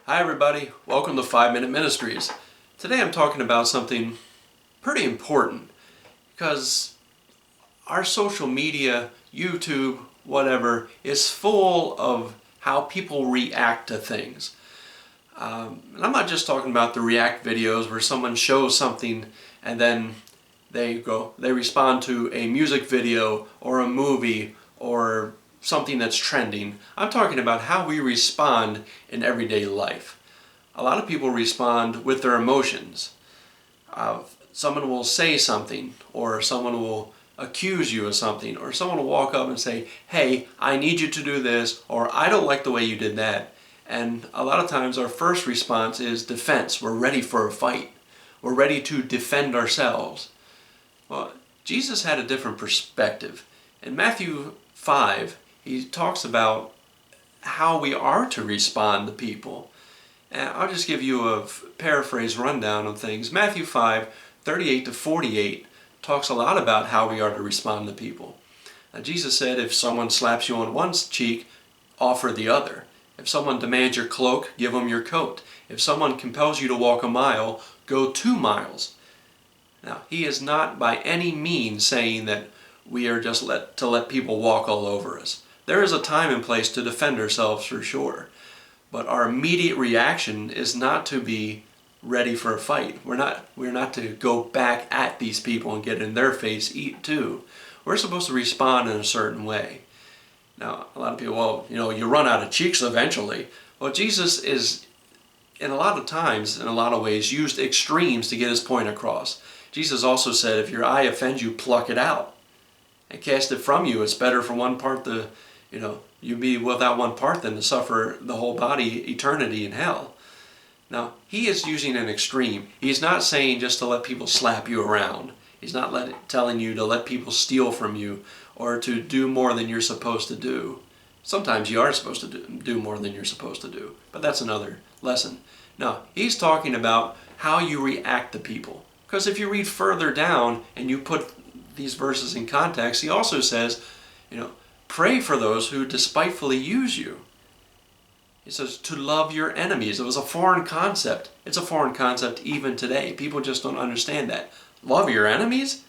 Hi everybody, welcome to 5 Minute Ministries. Today I'm talking about something pretty important because our social media, YouTube, whatever, is full of how people react to things. And I'm not just talking about the react videos where someone shows something and then they respond to a music video or a movie or something that's trending. I'm talking about how we respond in everyday life. A lot of people respond with their emotions. Someone will say something, or someone will accuse you of something, or someone will walk up and say, hey, I need you to do this, or I don't like the way you did that. And a lot of times our first response is defense. We're ready for a fight. We're ready to defend ourselves. Well, Jesus had a different perspective. In Matthew 5, he talks about how we are to respond to people. And I'll just give you a paraphrase rundown of things. Matthew 5, 38 to 48 talks a lot about how we are to respond to people. Now, Jesus said, if someone slaps you on one cheek, offer the other. If someone demands your cloak, give them your coat. If someone compels you to walk a mile, go 2 miles. Now, he is not by any means saying that we are just to let people walk all over us. There is a time and place to defend ourselves for sure. But our immediate reaction is not to be ready for a fight. We're not to go back at these people and get in their face too. We're supposed to respond in a certain way. Now, a lot of people, you run out of cheeks eventually. Well, Jesus is, in a lot of times, in a lot of ways, used extremes to get his point across. Jesus also said, if your eye offends you, pluck it out and cast it from you. It's better for one part to, you be without one part than to suffer the whole body eternity in hell. Now, he is using an extreme. He's not saying just to let people slap you around. He's not telling you to let people steal from you or to do more than you're supposed to do. Sometimes you are supposed to do more than you're supposed to do, but that's another lesson. No, he's talking about how you react to people. Because if you read further down and you put these verses in context, he also says, pray for those who despitefully use you. He says to love your enemies. It was a foreign concept. It's a foreign concept even today. People just don't understand that. Love your enemies?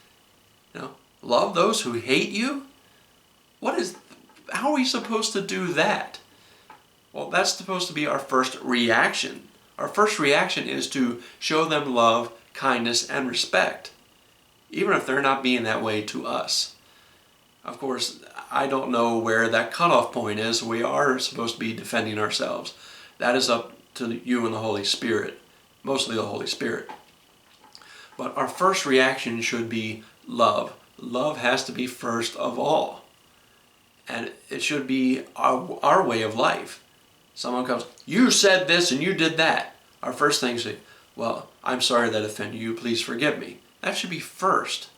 Love those who hate you? How are we supposed to do that? Well, that's supposed to be our first reaction. Our first reaction is to show them love, kindness, and respect, even if they're not being that way to us. Of course, I don't know where that cutoff point is. We are supposed to be defending ourselves. That is up to you and the Holy Spirit, mostly the Holy Spirit. But our first reaction should be love. Love has to be first of all. And it should be our way of life. Someone comes, you said this and you did that. Our first thing is, well, I'm sorry that offended you. Please forgive me. That should be first.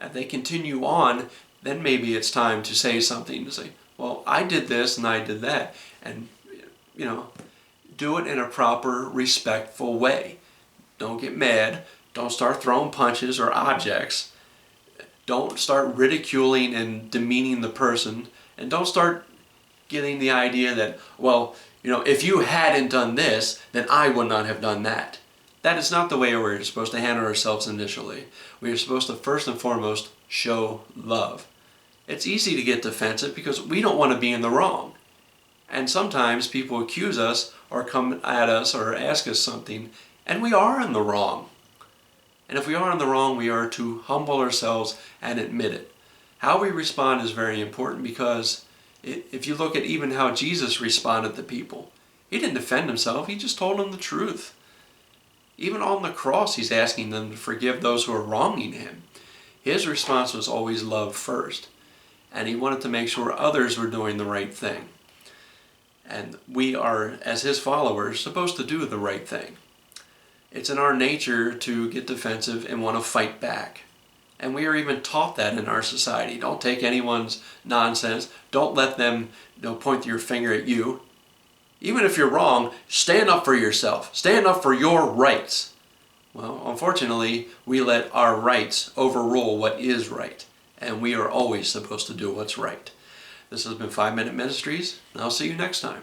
If they continue on, then maybe it's time to say something, to say, well, I did this and I did that. And, do it in a proper, respectful way. Don't get mad. Don't start throwing punches or objects. Don't start ridiculing and demeaning the person. And don't start getting the idea that, well, if you hadn't done this, then I would not have done that. That is not the way we're supposed to handle ourselves initially. We are supposed to first and foremost show love. It's easy to get defensive because we don't want to be in the wrong. And sometimes people accuse us or come at us or ask us something, and we are in the wrong. And if we are in the wrong, we are to humble ourselves and admit it. How we respond is very important because if you look at even how Jesus responded to people, he didn't defend himself, he just told them the truth. Even on the cross, he's asking them to forgive those who are wronging him. His response was always love first. And he wanted to make sure others were doing the right thing. And we are, as his followers, supposed to do the right thing. It's in our nature to get defensive and want to fight back. And we are even taught that in our society. Don't take anyone's nonsense. Don't let them point your finger at you. Even if you're wrong, stand up for yourself. Stand up for your rights. Well, unfortunately, we let our rights overrule what is right. And we are always supposed to do what's right. This has been 5 Minute Ministries, and I'll see you next time.